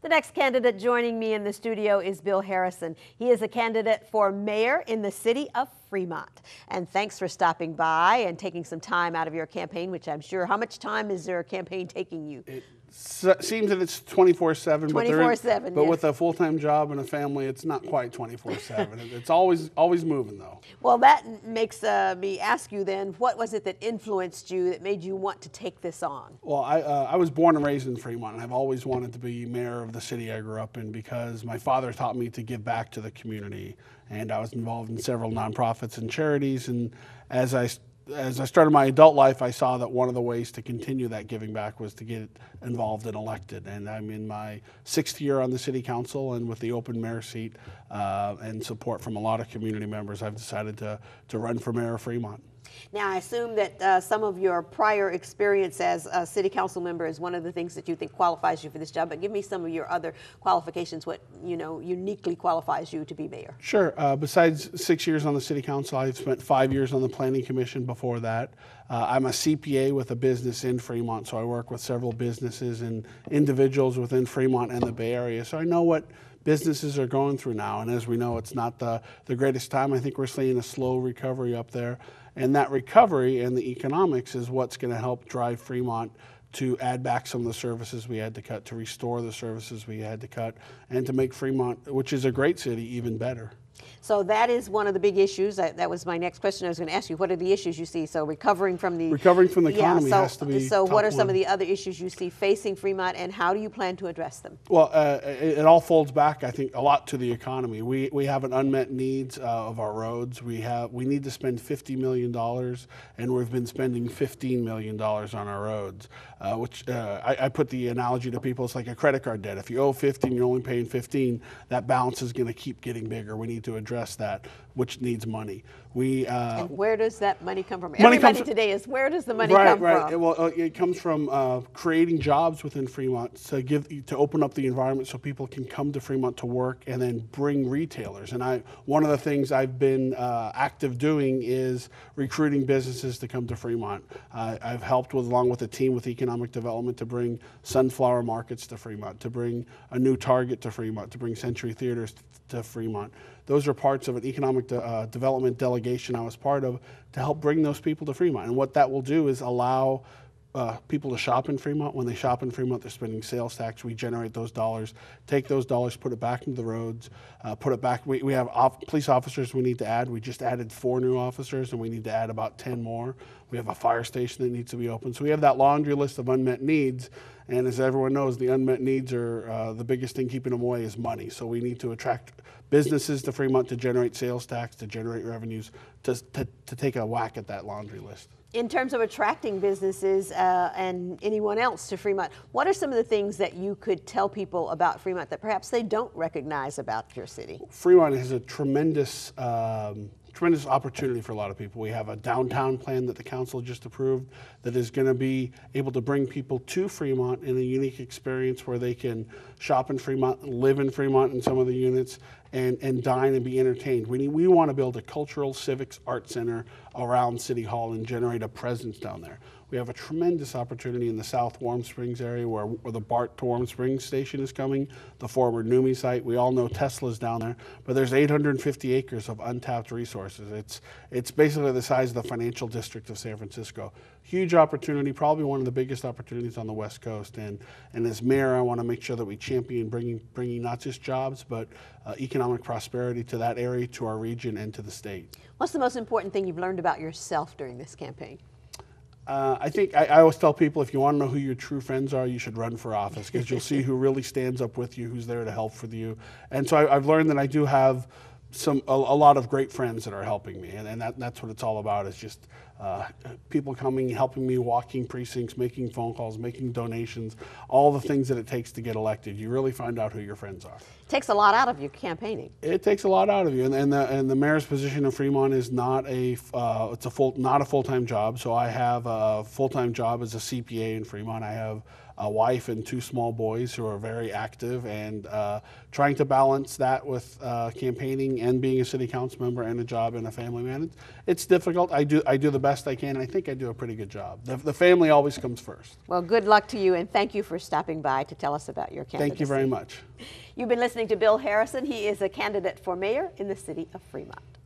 The next candidate joining me in the studio is Bill Harrison. He is a candidate for mayor in the city of Fremont. And thanks for stopping by and taking some time out of your campaign, which I'm sure, how much time is your campaign taking you? It seems that it's 24/7. 24/7, but yeah. with a full-time job and a family, it's not quite 24/7. It's always moving, though. Well, that makes me ask you then, what was it that influenced you, that made you want to take this on? Well, I was born and raised in Fremont, and I've always wanted to be mayor of the city I grew up in because my father taught me to give back to the community, and I was involved in several nonprofits and charities. And as I started my adult life, I saw that one of the ways to continue that giving back was to get involved and elected. And I'm in my 6th year on the city council, and with the open mayor seat and support from a lot of community members, I've decided to run for mayor of Fremont. Now, I assume that some of your prior experience as a city council member is one of the things that you think qualifies you for this job, but give me some of your other qualifications, what uniquely qualifies you to be mayor. Sure. Besides 6 years on the city council, I've spent 5 years on the planning commission before that. I'm a CPA with a business in Fremont, so I work with several businesses and individuals within Fremont and the Bay Area, so I know what businesses are going through now. And as we know, it's not the greatest time. I think we're seeing a slow recovery up there. And that recovery and the economics is what's going to help drive Fremont to add back some of the services we had to cut, to restore the services we had to cut, and to make Fremont, which is a great city, even better. So that is one of the big issues. That was my next question I was going to ask you. What are the issues you see? So recovering from the economy has to be So what are some one. of the other issues you see facing Fremont, and how do you plan to address them? Well, it all folds back, I think, a lot to the economy. We have an unmet needs of our roads. We need to spend $50 million, and we've been spending $15 million on our roads, which I put the analogy to people, it's like a credit card debt. If you owe 50 and you're only paying 15, that balance is going to keep getting bigger. We need to address that, which needs money. And where does that money come from? Everybody today is, where does the money come from? Well, it comes from creating jobs within Fremont to open up the environment so people can come to Fremont to work, and then bring retailers. And one of the things I've been active doing is recruiting businesses to come to Fremont. I've helped along with a team with economic development to bring Sunflower Markets to Fremont, to bring a new Target to Fremont, to bring Century Theaters to Fremont. Those are parts of an economic development delegation I was part of to help bring those people to Fremont. And what that will do is allow people to shop in Fremont. When they shop in Fremont, they're spending sales tax. We generate those dollars, take those dollars, put it back into the roads, put it back. We have police officers we need to add. We just added 4 new officers, and we need to add about 10 more. We have a fire station that needs to be open. So we have that laundry list of unmet needs. And as everyone knows, the unmet needs are the biggest thing keeping them away is money. So we need to attract businesses to Fremont to generate sales tax, to generate revenues, to take a whack at that laundry list. In terms of attracting businesses and anyone else to Fremont, what are some of the things that you could tell people about Fremont that perhaps they don't recognize about your city? Fremont has a tremendous opportunity for a lot of people. We have a downtown plan that the council just approved that is going to be able to bring people to Fremont in a unique experience where they can shop in Fremont, live in Fremont in some of the units, and dine and be entertained. We want to build a cultural, civics, art center around City Hall and generate a presence down there. We have a tremendous opportunity in the South Warm Springs area where the BART to Warm Springs station is coming, the former NUMMI site. We all know Tesla's down there, but there's 850 acres of untapped resources. It's basically the size of the financial district of San Francisco. Huge opportunity, probably one of the biggest opportunities on the West Coast. And as mayor, I want to make sure that we champion bringing not just jobs, but economic prosperity to that area, to our region, and to the state. What's the most important thing you've learned about yourself during this campaign? I think I always tell people, if you want to know who your true friends are, you should run for office, because you'll see who really stands up with you, who's there to help for you. And so I've learned that I do have a lot of great friends that are helping me, and that's what it's all about, is just people coming, helping me, walking precincts, making phone calls, making donations, all the things that it takes to get elected. You really find out who your friends are. It takes a lot out of you campaigning. It takes a lot out of you, and the mayor's position in Fremont is not not a full-time job. So I have a full-time job as a CPA in Fremont. I have a wife and 2 small boys who are very active, and trying to balance that with campaigning and being a city council member and a job and a family man. It's difficult. I do the best I can. And I think I do a pretty good job. The family always comes first. Well, good luck to you, and thank you for stopping by to tell us about your candidacy. Thank you very much. You've been listening to Bill Harrison. He is a candidate for mayor in the city of Fremont.